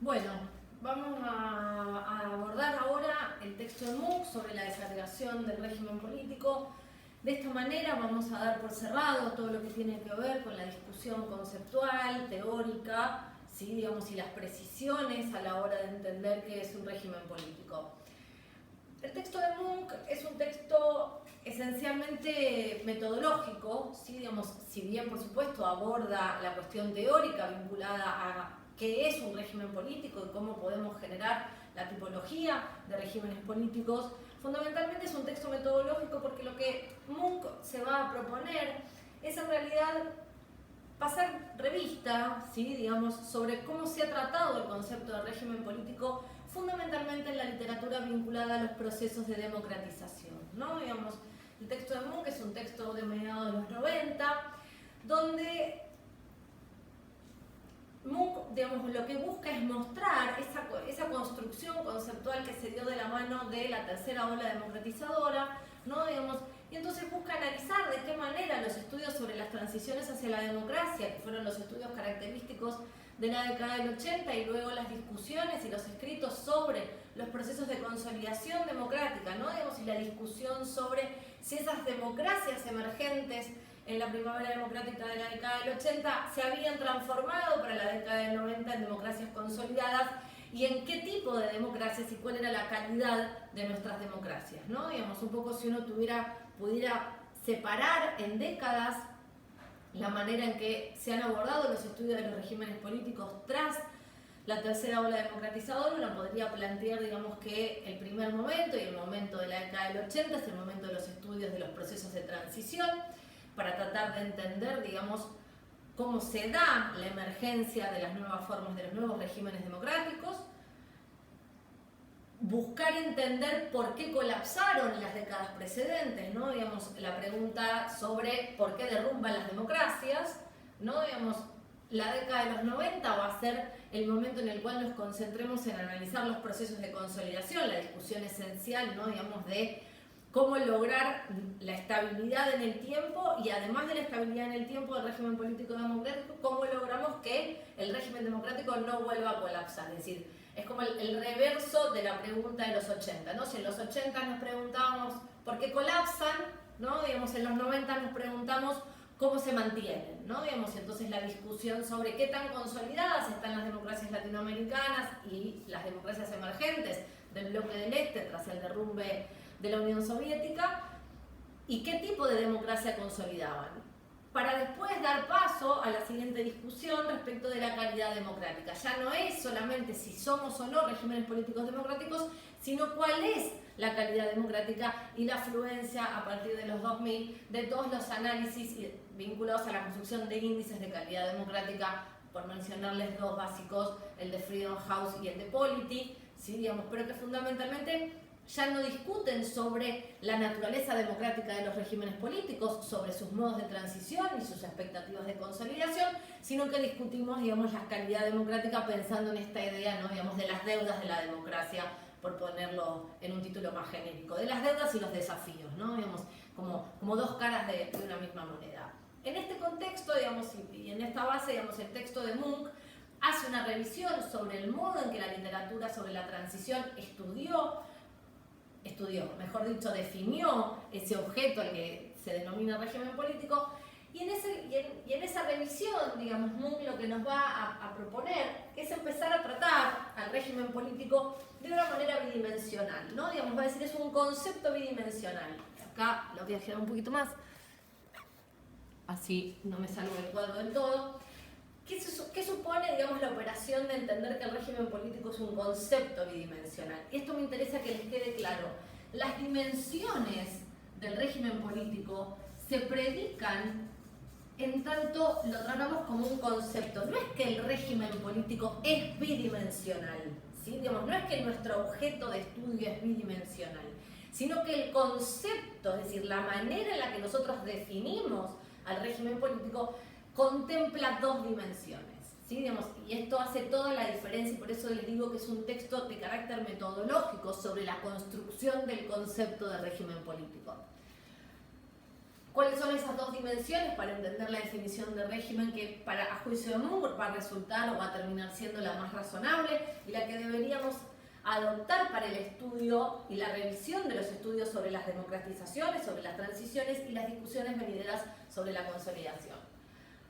Bueno, vamos a abordar ahora el texto de Munch sobre la desagregación del régimen político. De esta manera vamos a dar por cerrado todo lo que tiene que ver con la discusión conceptual, teórica, ¿sí? Digamos, y las precisiones a la hora de entender qué es un régimen político. El texto de Munch es un texto esencialmente metodológico, ¿sí? Digamos, si bien por supuesto aborda la cuestión teórica vinculada a qué es un régimen político y cómo podemos generar la tipología de regímenes políticos, fundamentalmente es un texto metodológico porque lo que Munch se va a proponer es en realidad pasar revista, ¿sí? Digamos, sobre cómo se ha tratado el concepto de régimen político fundamentalmente en la literatura vinculada a los procesos de democratización, ¿no? Digamos, el texto de Munch es un texto de mediados de los 90, donde Munch, digamos, lo que busca es mostrar esa construcción conceptual que se dio de la mano de la tercera ola democratizadora, ¿no? Digamos, y entonces busca analizar de qué manera los estudios sobre las transiciones hacia la democracia, que fueron los estudios característicos de la década del 80, y luego las discusiones y los escritos sobre los procesos de consolidación democrática, ¿no? Digamos, y la discusión sobre si esas democracias emergentes en la primavera democrática de la década del 80 se habían transformado para la década del 90 en democracias consolidadas, y en qué tipo de democracias y cuál era la calidad de nuestras democracias, ¿no? Digamos, un poco si uno pudiera separar en décadas la manera en que se han abordado los estudios de los regímenes políticos tras la tercera ola democratizadora, uno podría plantear, digamos, que el primer momento y el momento de la década del 80 es el momento de los estudios de los procesos de transición, para tratar de entender, digamos, cómo se da la emergencia de las nuevas formas, de los nuevos regímenes democráticos, buscar entender por qué colapsaron las décadas precedentes, ¿no? Digamos, la pregunta sobre por qué derrumban las democracias, ¿no? Digamos, la década de los 90 va a ser el momento en el cual nos concentremos en analizar los procesos de consolidación, la discusión esencial, ¿no? Digamos, de cómo lograr la estabilidad en el tiempo, y además de la estabilidad en el tiempo del régimen político democrático, cómo logramos que el régimen democrático no vuelva a colapsar. Es decir, es como el reverso de la pregunta de los 80, ¿no? Si en los 80 nos preguntábamos por qué colapsan, ¿no? Digamos, en los 90 nos preguntamos cómo se mantienen, ¿no? Digamos, entonces la discusión sobre qué tan consolidadas están las democracias latinoamericanas y las democracias emergentes del bloque del Este tras el derrumbe de la Unión Soviética, y qué tipo de democracia consolidaban, para después dar paso a la siguiente discusión respecto de la calidad democrática. Ya no es solamente si somos o no regímenes políticos democráticos, sino cuál es la calidad democrática y la afluencia a partir de los 2000 de todos los análisis vinculados a la construcción de índices de calidad democrática, por mencionarles dos básicos, el de Freedom House y el de Polity, ¿sí? Digamos, pero que fundamentalmente ya no discuten sobre la naturaleza democrática de los regímenes políticos, sobre sus modos de transición y sus expectativas de consolidación, sino que discutimos, digamos, la calidad democrática pensando en esta idea, ¿no? Digamos, de las deudas de la democracia, por ponerlo en un título más genérico, de las deudas y los desafíos, ¿no? Digamos, como dos caras de una misma moneda. En este contexto, digamos, y en esta base, digamos, el texto de Munch hace una revisión sobre el modo en que la literatura sobre la transición mejor dicho, definió ese objeto al que se denomina régimen político, y en esa revisión, digamos, Munch lo que nos va a proponer es empezar a tratar al régimen político de una manera bidimensional, ¿no? Digamos, va a decir, es un concepto bidimensional. Acá lo voy a girar un poquito más, así no me salgo del cuadro del todo. ¿Qué supone, digamos, la operación de entender que el régimen político es un concepto bidimensional? Y esto me interesa que les quede claro. Las dimensiones del régimen político se predican en tanto lo tratamos como un concepto. No es que el régimen político es bidimensional, ¿sí? Digamos, no es que nuestro objeto de estudio es bidimensional, sino que el concepto, es decir, la manera en la que nosotros definimos al régimen político, contempla dos dimensiones, ¿sí? Digamos, y esto hace toda la diferencia, y por eso les digo que es un texto de carácter metodológico sobre la construcción del concepto de régimen político. ¿Cuáles son esas dos dimensiones para entender la definición de régimen que a juicio de Munk va a resultar o va a terminar siendo la más razonable y la que deberíamos adoptar para el estudio y la revisión de los estudios sobre las democratizaciones, sobre las transiciones y las discusiones venideras sobre la consolidación?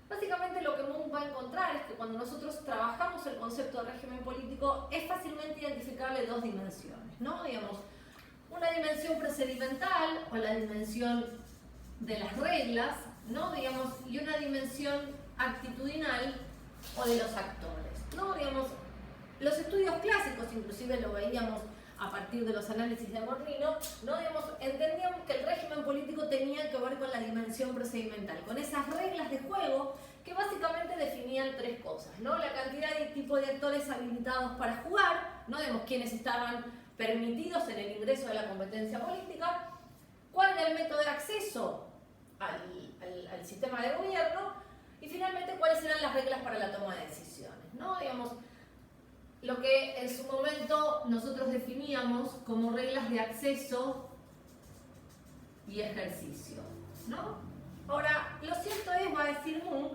Básicamente lo que Munk va a encontrar es que cuando nosotros trabajamos el concepto de régimen político es fácilmente identificable dos dimensiones, ¿no? Digamos, una dimensión procedimental o la dimensión de las reglas, ¿no? Digamos, y una dimensión actitudinal o de los actores, ¿no? Digamos, los estudios clásicos, inclusive lo veíamos a partir de los análisis de Morlino, ¿no? Digamos, entendíamos que el régimen político tenía que ver con la dimensión procedimental, con esas reglas de juego que básicamente definían tres cosas, ¿no? La cantidad y tipo de actores habilitados para jugar, ¿no? Digamos, quienes estaban permitidos en el ingreso de la competencia política, cuál era el método de acceso al sistema de gobierno y finalmente cuáles eran las reglas para la toma de decisiones, ¿no? Digamos, lo que en su momento nosotros definíamos como reglas de acceso y ejercicio, ¿no? Ahora, lo cierto es, va a decir Munk,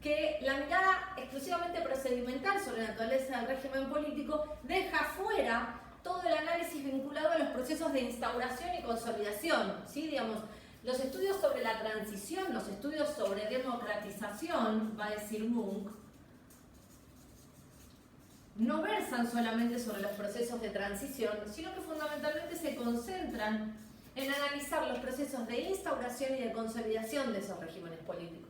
que la mirada exclusivamente procedimental sobre la naturaleza del régimen político deja fuera todo el análisis vinculado a los procesos de instauración y consolidación, ¿sí? Digamos, los estudios sobre la transición, los estudios sobre democratización, va a decir Munk, no versan solamente sobre los procesos de transición, sino que fundamentalmente se concentran en analizar los procesos de instauración y de consolidación de esos regímenes políticos.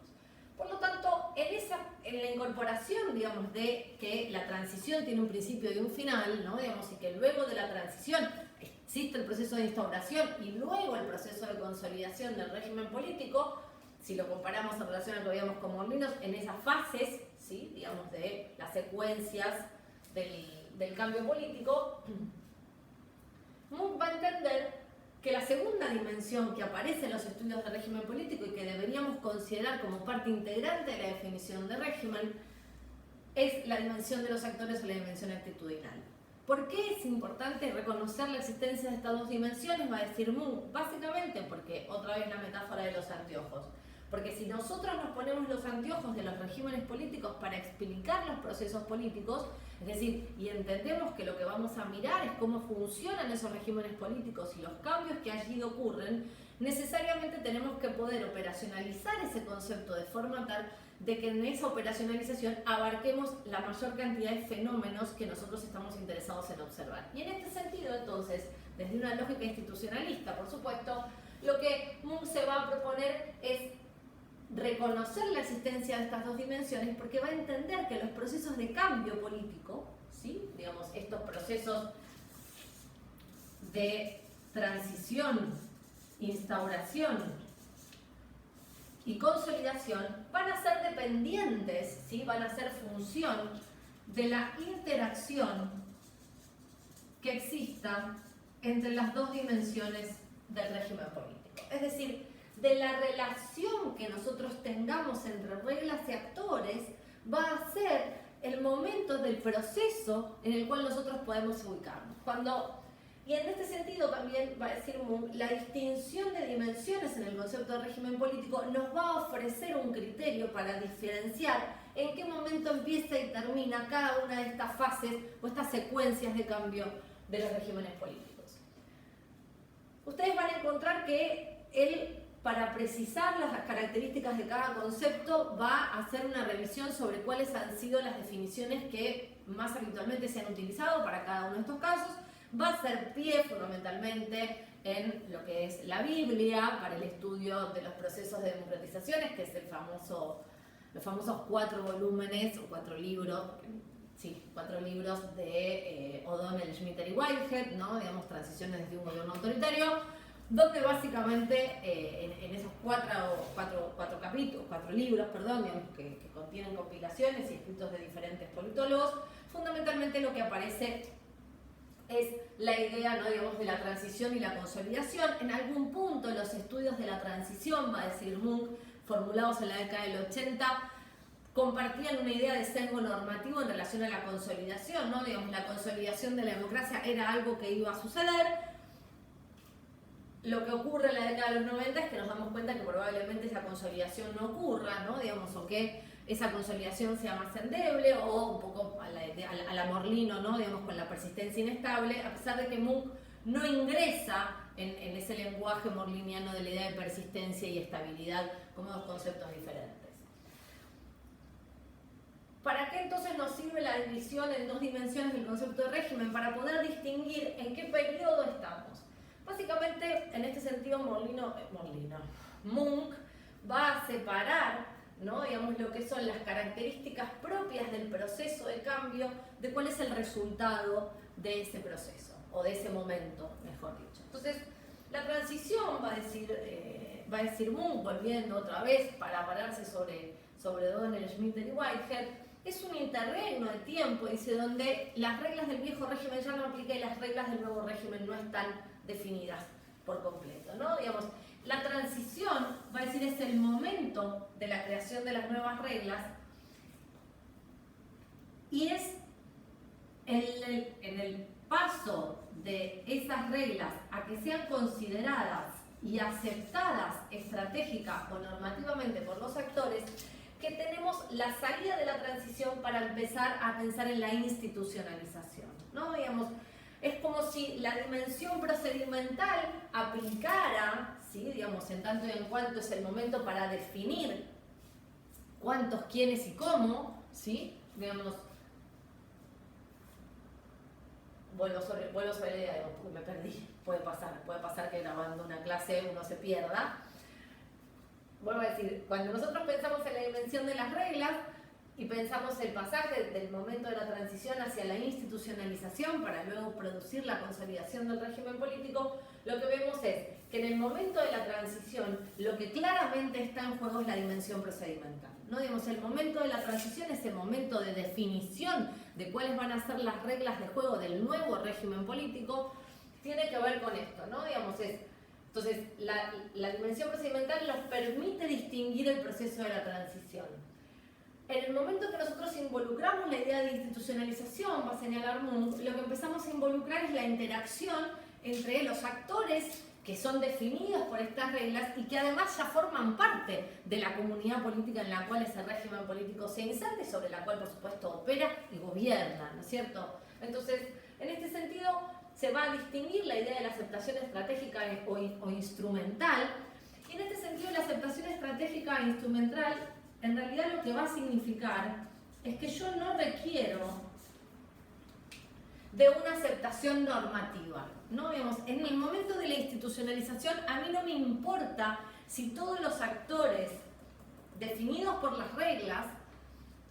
Por lo tanto, en la incorporación, digamos, de que la transición tiene un principio y un final, ¿no? Digamos, y que luego de la transición existe el proceso de instauración y luego el proceso de consolidación del régimen político, si lo comparamos en relación a lo que veíamos con Molinos, en esas fases, ¿sí? Digamos, de las secuencias del cambio político, Munk va a entender que la segunda dimensión que aparece en los estudios de régimen político y que deberíamos considerar como parte integrante de la definición de régimen es la dimensión de los actores o la dimensión actitudinal. ¿Por qué es importante reconocer la existencia de estas dos dimensiones? Va a decir Munk, básicamente porque, otra vez la metáfora de los anteojos, porque si nosotros nos ponemos los anteojos de los regímenes políticos para explicar los procesos políticos, es decir, y entendemos que lo que vamos a mirar es cómo funcionan esos regímenes políticos y los cambios que allí ocurren, necesariamente tenemos que poder operacionalizar ese concepto de forma tal de que en esa operacionalización abarquemos la mayor cantidad de fenómenos que nosotros estamos interesados en observar. Y en este sentido, entonces, desde una lógica institucionalista, por supuesto, lo que Munk se va a proponer es reconocer la existencia de estas dos dimensiones porque va a entender que los procesos de cambio político, ¿sí? Digamos, estos procesos de transición, instauración y consolidación van a ser dependientes, ¿sí? Van a ser función de la interacción que exista entre las dos dimensiones del régimen político. Es decir, de la relación que nosotros tengamos entre reglas y actores va a ser el momento del proceso en el cual nosotros podemos ubicarnos. Y en este sentido también va a decir Munk, la distinción de dimensiones en el concepto de régimen político nos va a ofrecer un criterio para diferenciar en qué momento empieza y termina cada una de estas fases o estas secuencias de cambio de los regímenes políticos. Ustedes van a encontrar que él, para precisar las características de cada concepto, va a hacer una revisión sobre cuáles han sido las definiciones que más habitualmente se han utilizado para cada uno de estos casos. Va a hacer pie fundamentalmente en lo que es la Biblia para el estudio de los procesos de democratizaciones, que es los famosos 4 volúmenes o 4 libros, sí, 4 libros de O'Donnell, Schmitter y Whitehead, ¿no? Digamos, transiciones desde un gobierno autoritario, donde básicamente en esos 4 libros, digamos, que contienen compilaciones y escritos de diferentes politólogos, fundamentalmente lo que aparece es la idea, ¿no? Digamos, de la transición y la consolidación. En algún punto los estudios de la transición, va a decir Munk, formulados en la década del 80, compartían una idea de sesgo normativo en relación a la consolidación, ¿no? Digamos, la consolidación de la democracia era algo que iba a suceder. lo que ocurre en la década de los 90 es que nos damos cuenta que probablemente esa consolidación no ocurra, ¿no? Digamos, o que esa consolidación sea más endeble o un poco a la Morlino, ¿no? Digamos, con la persistencia inestable, a pesar de que Munch no ingresa en ese lenguaje morliniano de la idea de persistencia y estabilidad como dos conceptos diferentes. ¿Para qué entonces nos sirve la división en dos dimensiones del concepto de régimen? Para poder distinguir en qué periodo estamos. Básicamente, en este sentido, Munch va a separar, ¿no? Digamos, lo que son las características propias del proceso de cambio de cuál es el resultado de ese proceso, o de ese momento, mejor dicho. Entonces, la transición, va a decir Munch, volviendo otra vez para pararse sobre Donnell, Schmitter y Whitehead, es un interregno de tiempo, dice, donde las reglas del viejo régimen ya no aplican y las reglas del nuevo régimen no están definidas por completo, ¿no? Digamos, la transición, va a decir, es el momento de la creación de las nuevas reglas y es en el paso de esas reglas a que sean consideradas y aceptadas estratégica o normativamente por los actores, que tenemos la salida de la transición para empezar a pensar en la institucionalización, ¿no? Digamos, es como si la dimensión procedimental aplicara, ¿sí? Digamos, en tanto y en cuanto es el momento para definir cuántos, quiénes y cómo, ¿sí? Digamos, vuelvo sobre la idea, porque me perdí, puede pasar que grabando una clase uno se pierda. Vuelvo a decir, cuando nosotros pensamos en la dimensión de las reglas y pensamos el pasaje del momento de la transición hacia la institucionalización para luego producir la consolidación del régimen político, lo que vemos es que en el momento de la transición lo que claramente está en juego es la dimensión procedimental, ¿no? Digamos, el momento de la transición es el momento de definición de cuáles van a ser las reglas de juego del nuevo régimen político, tiene que ver con esto, ¿no? Digamos, entonces, la dimensión procedimental nos permite distinguir el proceso de la transición. En el momento que nosotros involucramos la idea de institucionalización, va a señalar Munch, lo que empezamos a involucrar es la interacción entre los actores que son definidos por estas reglas y que además ya forman parte de la comunidad política en la cual ese régimen político se inserta y sobre la cual, por supuesto, opera y gobierna, ¿no es cierto? Entonces, en este sentido, se va a distinguir la idea de la aceptación estratégica o instrumental, y en este sentido la aceptación estratégica e instrumental en realidad lo que va a significar es que yo no requiero de una aceptación normativa, ¿no? Digamos, en el momento de la institucionalización a mí no me importa si todos los actores definidos por las reglas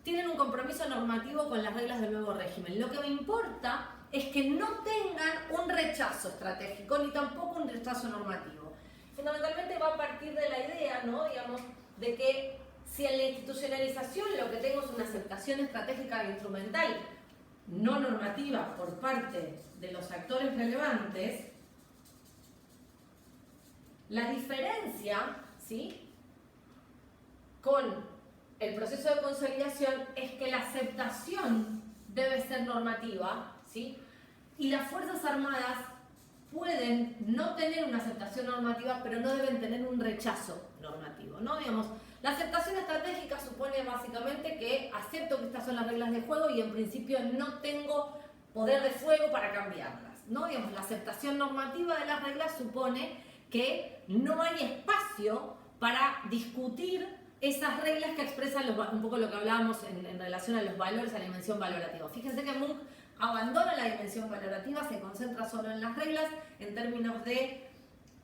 tienen un compromiso normativo con las reglas del nuevo régimen. Lo que me importa es que no tengan un rechazo estratégico ni tampoco un rechazo normativo. Fundamentalmente va a partir de la idea, ¿no? Digamos, de que si en la institucionalización lo que tengo es una aceptación estratégica e instrumental no normativa por parte de los actores relevantes, la diferencia, ¿sí?, con el proceso de consolidación es que la aceptación debe ser normativa, ¿sí? Y las Fuerzas Armadas pueden no tener una aceptación normativa, pero no deben tener un rechazo normativo, ¿no? Digamos, la aceptación estratégica supone básicamente que acepto que estas son las reglas de juego y en principio no tengo poder de fuego para cambiarlas, ¿no? Digamos, la aceptación normativa de las reglas supone que no hay espacio para discutir esas reglas que expresan un poco lo que hablábamos en relación a los valores, a la dimensión valorativa. Fíjense que Munch abandona la dimensión valorativa, se concentra solo en las reglas en términos de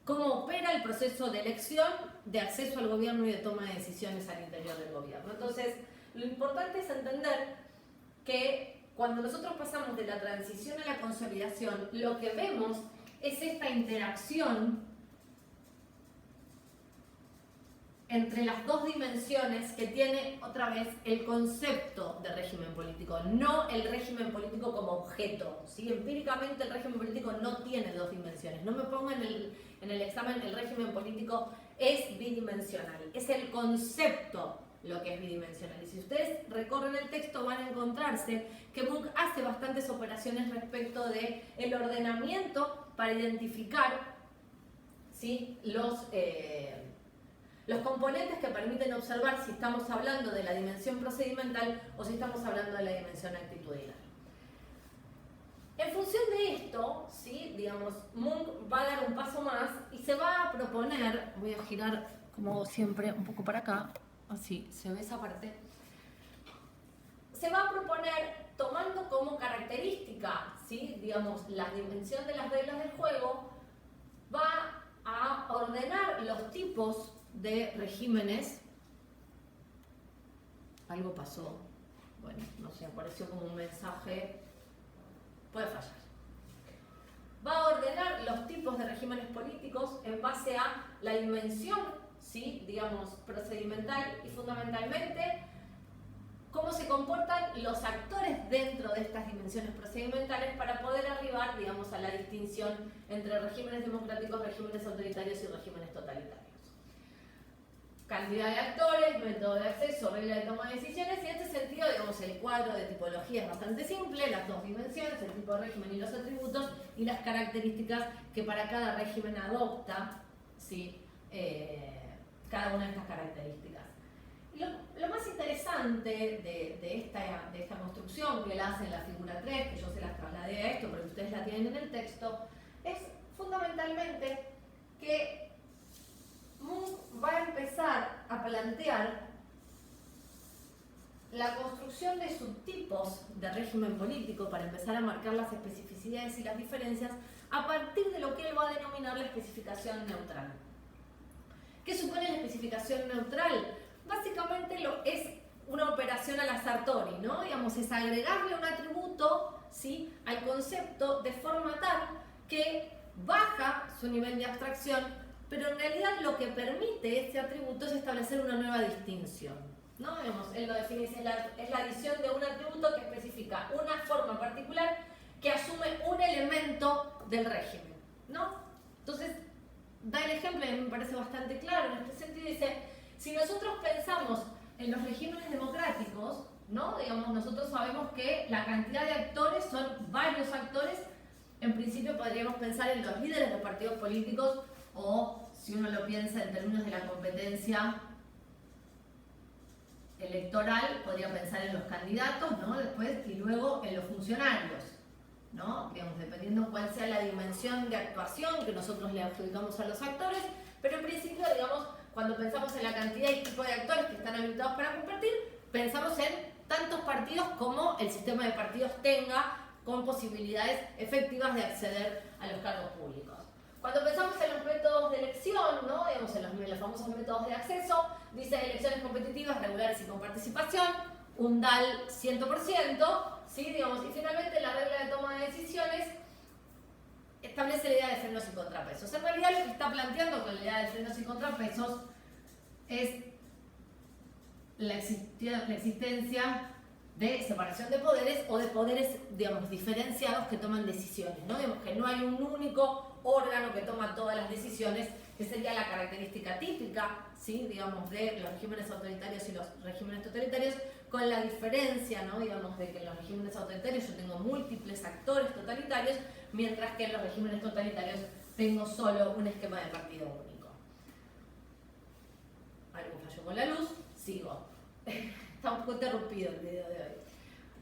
cómo opera el proceso de elección, de acceso al gobierno y de toma de decisiones al interior del gobierno. Entonces, lo importante es entender que cuando nosotros pasamos de la transición a la consolidación, lo que vemos es esta interacción entre las dos dimensiones que tiene otra vez el concepto de régimen político, no el régimen político como objeto, ¿sí? Empíricamente el régimen político no tiene dos dimensiones. No me pongan en el examen el régimen político es bidimensional, es el concepto lo que es bidimensional. Y si ustedes recorren el texto van a encontrarse que Munch hace bastantes operaciones respecto del ordenamiento para identificar, ¿sí? los componentes que permiten observar si estamos hablando de la dimensión procedimental o si estamos hablando de la dimensión actitudinal. En función de esto, ¿sí? Digamos, Munk va a dar un paso más y se va a proponer, voy a girar como siempre un poco para acá, así se ve esa parte, se va a proponer, tomando como característica, ¿sí? Digamos, la dimensión de las reglas del juego, va a ordenar los tipos de regímenes. Algo pasó, bueno, no sé, apareció como un mensaje, puede fallar. Va a ordenar los tipos de regímenes políticos en base a la dimensión, ¿sí? Digamos, procedimental y fundamentalmente cómo se comportan los actores dentro de estas dimensiones procedimentales para poder arribar, digamos, a la distinción entre regímenes democráticos, regímenes autoritarios y regímenes totalitarios. Cantidad de actores, método de acceso, regla de toma de decisiones, y en este sentido, digamos, el cuadro de tipología es bastante simple, las dos dimensiones, el tipo de régimen y los atributos, y las características que para cada régimen adopta, ¿sí? Cada una de estas características. Lo más interesante de esta construcción que la hace en la figura 3, que yo se las trasladé a esto, pero ustedes la tienen en el texto, es fundamentalmente que Munk va a empezar a plantear la construcción de subtipos de régimen político para empezar a marcar las especificidades y las diferencias a partir de lo que él va a denominar la especificación neutral. ¿Qué supone la especificación neutral? Básicamente es una operación a la Sartori, ¿no? Digamos, es agregarle un atributo, ¿sí? Al concepto de forma tal que baja su nivel de abstracción, pero en realidad lo que permite este atributo es establecer una nueva distinción, ¿no? Digamos, él lo define, es la adición de un atributo que especifica una forma particular que asume un elemento del régimen, ¿no? Entonces, da el ejemplo y me parece bastante claro. En este sentido dice, si nosotros pensamos en los regímenes democráticos, ¿no? Digamos, nosotros sabemos que la cantidad de actores son varios actores. En principio podríamos pensar en los líderes de partidos políticos o, si uno lo piensa en términos de la competencia electoral, podría pensar en los candidatos, ¿no? Después, y luego en los funcionarios, ¿no? Digamos, dependiendo cuál sea la dimensión de actuación que nosotros le adjudicamos a los actores, pero en principio, digamos, cuando pensamos en la cantidad y tipo de actores que están habilitados para competir, pensamos en tantos partidos como el sistema de partidos tenga con posibilidades efectivas de acceder a los cargos públicos. Cuando pensamos en los métodos de elección, ¿no? Digamos, en los famosos métodos de acceso, dice elecciones competitivas, regulares y con participación, un DAL 100%, ¿sí? Digamos, y finalmente la regla de toma de decisiones establece la idea de frenos y contrapesos. En realidad lo que está planteando con la idea de frenos y contrapesos es la existencia de separación de poderes o de poderes, digamos, diferenciados que toman decisiones, ¿no? Digamos que no hay un único órgano que toma todas las decisiones, que sería la característica típica, ¿sí? Digamos, de los regímenes autoritarios y los regímenes totalitarios, con la diferencia, ¿no? Digamos, de que en los regímenes autoritarios yo tengo múltiples actores totalitarios, mientras que en los regímenes totalitarios tengo solo un esquema de partido único. Algo falló con la luz, sigo. Está un poco interrumpido el video de hoy.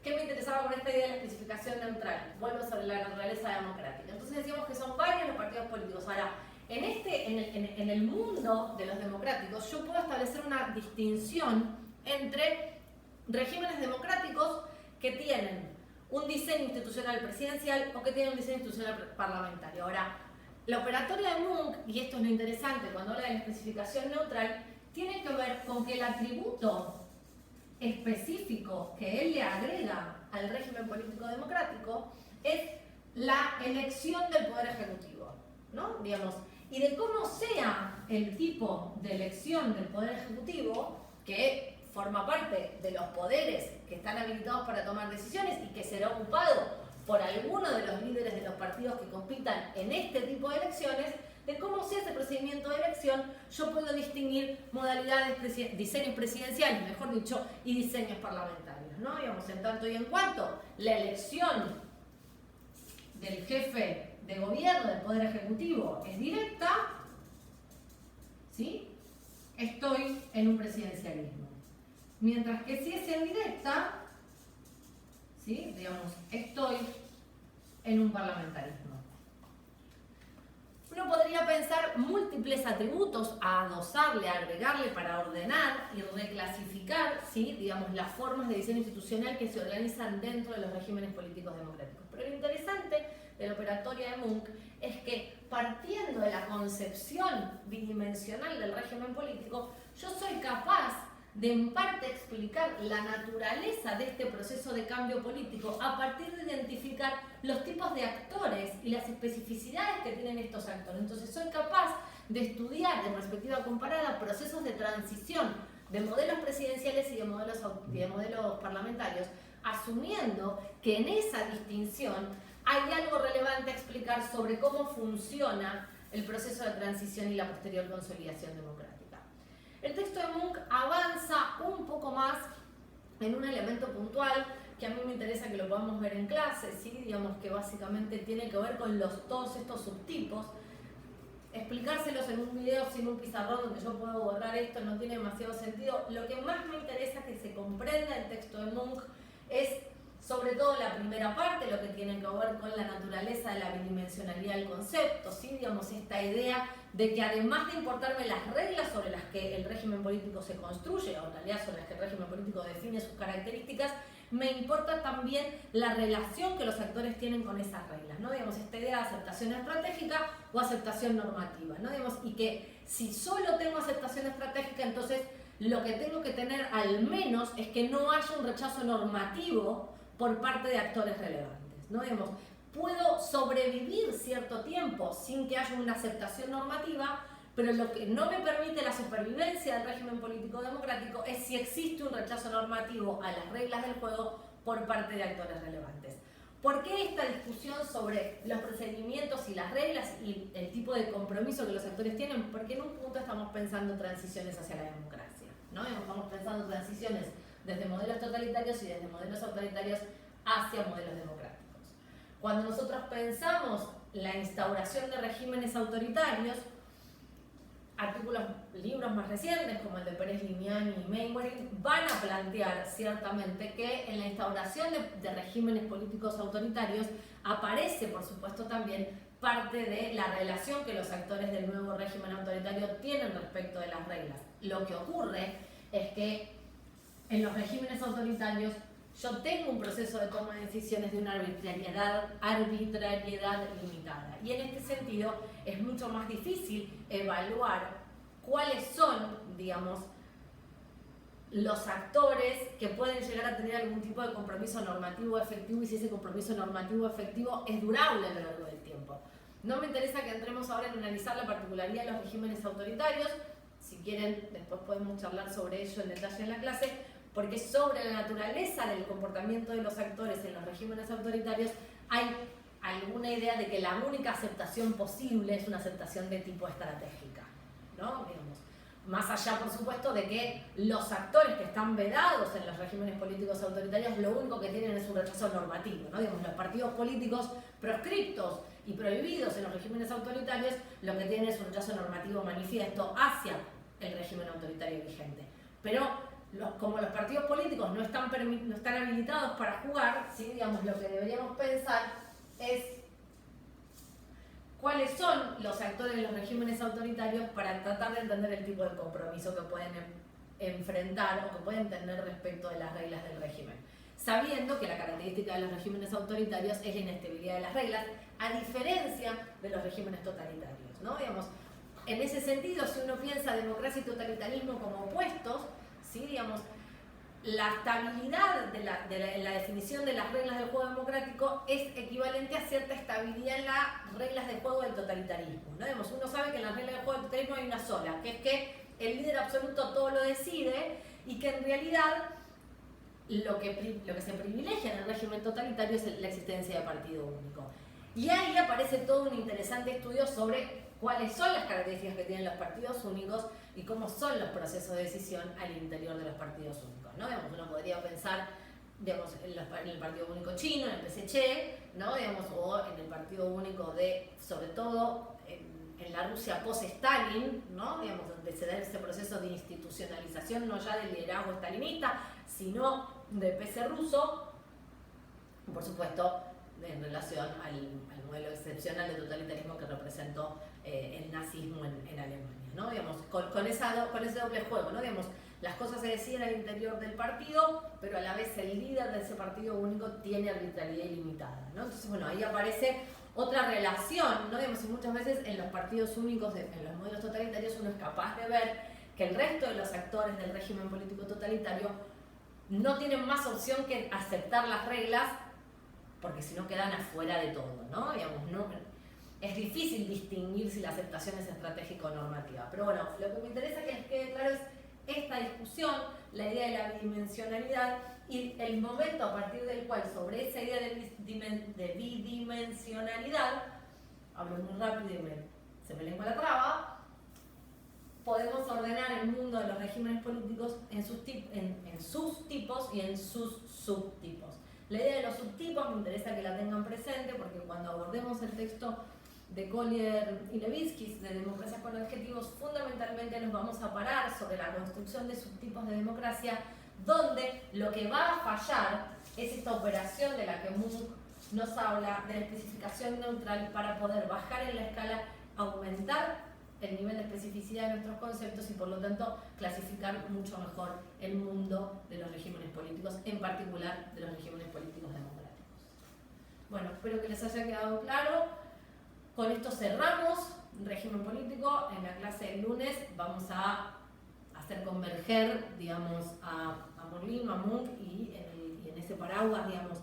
¿Qué me interesaba con esta idea de la especificación neutral? Vuelvo sobre la naturaleza democrática. Entonces decíamos que son varios los partidos políticos. Ahora, en el mundo de los democráticos, yo puedo establecer una distinción entre regímenes democráticos que tienen un diseño institucional presidencial o que tienen un diseño institucional parlamentario. Ahora, la operatoria de Munk, y esto es lo interesante cuando habla de la especificación neutral, tiene que ver con que el atributo específico que él le agrega al régimen político democrático es la elección del poder ejecutivo, ¿no? Digamos, y de cómo sea el tipo de elección del poder ejecutivo, que forma parte de los poderes que están habilitados para tomar decisiones y que será ocupado por alguno de los líderes de los partidos que compitan en este tipo de elecciones, de cómo sea ese procedimiento de elección, yo puedo distinguir modalidades, diseños presidenciales, mejor dicho, y diseños parlamentarios, ¿no? Digamos, en tanto y en cuanto la elección del jefe de gobierno, del Poder Ejecutivo, es directa, ¿sí? Estoy en un presidencialismo. Mientras que si es en directa, ¿sí? Digamos, estoy en un parlamentarismo. Uno podría pensar múltiples atributos a adosarle, a agregarle para ordenar y reclasificar, ¿sí? Digamos, las formas de diseño institucional que se organizan dentro de los regímenes políticos democráticos. Pero lo interesante de la operatoria de Munk es que, partiendo de la concepción bidimensional del régimen político, yo soy capaz de en parte explicar la naturaleza de este proceso de cambio político a partir de identificar los tipos de actores y las especificidades que tienen estos actores. Entonces soy capaz de estudiar en perspectiva comparada procesos de transición de modelos presidenciales y de modelos parlamentarios, asumiendo que en esa distinción hay algo relevante a explicar sobre cómo funciona el proceso de transición y la posterior consolidación democrática. El texto de Munk avanza un poco más en un elemento puntual que a mí me interesa que lo podamos ver en clase, ¿sí? Digamos que básicamente tiene que ver con todos estos subtipos. Explicárselos en un video sin un pizarrón donde yo puedo borrar esto no tiene demasiado sentido. Lo que más me interesa que se comprenda el texto de Munk es sobre todo la primera parte, lo que tiene que ver con la naturaleza de la bidimensionalidad del concepto, ¿sí? Digamos, esta idea de que además de importarme las reglas sobre las que el régimen político se construye, o en realidad sobre las que el régimen político define sus características, me importa también la relación que los actores tienen con esas reglas, ¿no? Digamos, esta idea de aceptación estratégica o aceptación normativa, ¿no? Digamos, y que si solo tengo aceptación estratégica, entonces lo que tengo que tener al menos es que no haya un rechazo normativo por parte de actores relevantes, ¿no? Digamos, puedo sobrevivir cierto tiempo sin que haya una aceptación normativa, pero lo que no me permite la supervivencia del régimen político democrático es si existe un rechazo normativo a las reglas del juego por parte de actores relevantes. ¿Por qué esta discusión sobre los procedimientos y las reglas y el tipo de compromiso que los actores tienen? Porque en un punto estamos pensando transiciones hacia la democracia, ¿no? Estamos pensando transiciones desde modelos totalitarios y desde modelos autoritarios hacia modelos democráticos. Cuando nosotros pensamos la instauración de regímenes autoritarios, libros más recientes como el de Pérez Limiani y Mainwaring van a plantear ciertamente que en la instauración de regímenes políticos autoritarios aparece, por supuesto, también parte de la relación que los actores del nuevo régimen autoritario tienen respecto de las reglas. Lo que ocurre es que en los regímenes autoritarios yo tengo un proceso de toma de decisiones de una arbitrariedad limitada. Y en este sentido es mucho más difícil evaluar cuáles son, digamos, los actores que pueden llegar a tener algún tipo de compromiso normativo efectivo y si ese compromiso normativo efectivo es durable a lo largo del tiempo. No me interesa que entremos ahora en analizar la particularidad de los regímenes autoritarios. Si quieren, después podemos charlar sobre ello en detalle en la clase, porque sobre la naturaleza del comportamiento de los actores en los regímenes autoritarios hay alguna idea de que la única aceptación posible es una aceptación de tipo estratégica, ¿no? Digamos, más allá, por supuesto, de que los actores que están vedados en los regímenes políticos autoritarios lo único que tienen es un rechazo normativo, ¿no? Digamos, los partidos políticos proscriptos y prohibidos en los regímenes autoritarios lo que tienen es un rechazo normativo manifiesto hacia el régimen autoritario vigente. Pero como los partidos políticos no están habilitados para jugar, ¿sí? Digamos, lo que deberíamos pensar es cuáles son los actores de los regímenes autoritarios para tratar de entender el tipo de compromiso que pueden enfrentar o que pueden tener respecto de las reglas del régimen. Sabiendo que la característica de los regímenes autoritarios es la inestabilidad de las reglas, a diferencia de los regímenes totalitarios, ¿no? Digamos, en ese sentido, si uno piensa democracia y totalitarismo como opuestos, ¿sí? Digamos, la estabilidad en la definición de las reglas del juego democrático es equivalente a cierta estabilidad en las reglas del juego del totalitarismo, ¿no? Digamos, uno sabe que en las reglas del juego del totalitarismo hay una sola, que es que el líder absoluto todo lo decide y que en realidad lo que se privilegia en el régimen totalitario es la existencia de partido único. Y ahí aparece todo un interesante estudio sobre cuáles son las características que tienen los partidos únicos y cómo son los procesos de decisión al interior de los partidos únicos, ¿no? Digamos, uno podría pensar, digamos, en el partido único chino, en el PSC, ¿no? Digamos, o en el partido único de, sobre todo, en en la Rusia post-Stalin, ¿no? Digamos, donde se da ese proceso de institucionalización no ya del liderazgo stalinista, sino del PC ruso, por supuesto, en relación al modelo excepcional de totalitarismo que representó el nazismo en Alemania, ¿no? Digamos, con ese doble juego, ¿no? Digamos, las cosas se deciden al interior del partido, pero a la vez el líder de ese partido único tiene arbitrariedad ilimitada, ¿no? Entonces, bueno, ahí aparece otra relación, ¿no? Digamos, y muchas veces en los partidos únicos, en los modelos totalitarios, uno es capaz de ver que el resto de los actores del régimen político totalitario no tienen más opción que aceptar las reglas, porque si no quedan afuera de todo, ¿no? Digamos, no, es difícil distinguir si la aceptación es estratégica o normativa. Pero bueno, lo que me interesa que les quede claro es esta discusión, la idea de la bidimensionalidad y el momento a partir del cual sobre esa idea de bidimensionalidad, hablo muy rápido y se me lengua la traba, podemos ordenar el mundo de los regímenes políticos en sus tipos y en sus subtipos. La idea de los subtipos me interesa que la tengan presente porque cuando abordemos el texto de Collier y Levitsky de Democracias con Adjetivos, fundamentalmente nos vamos a parar sobre la construcción de subtipos de democracia, donde lo que va a fallar es esta operación de la que Munk nos habla, de la especificación neutral para poder bajar en la escala, aumentar el nivel de especificidad de nuestros conceptos y por lo tanto clasificar mucho mejor el mundo de los regímenes políticos, en particular de los regímenes políticos democráticos. Bueno, espero que les haya quedado claro. Con esto cerramos régimen político. En la clase del lunes vamos a hacer converger, digamos, a Morlino, a Munk y en ese paraguas, digamos,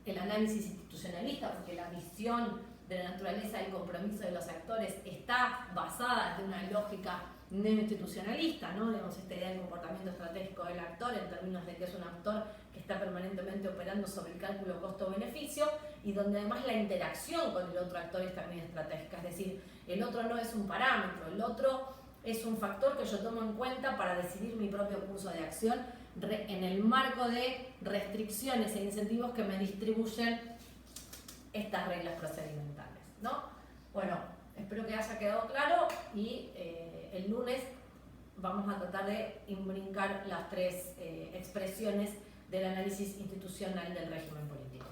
el análisis institucionalista, porque la visión de la naturaleza del compromiso de los actores está basada en una lógica neoinstitucionalista, ¿no? Digamos, esta idea del comportamiento estratégico del actor en términos de que es un actor que está permanentemente operando sobre el cálculo costo-beneficio y donde además la interacción con el otro actor es también estratégica, es decir, el otro no es un parámetro, el otro es un factor que yo tomo en cuenta para decidir mi propio curso de acción en el marco de restricciones e incentivos que me distribuyen estas reglas procedimentales, ¿no? Bueno, espero que haya quedado claro y el lunes vamos a tratar de imbricar las tres expresiones del análisis institucional del régimen político.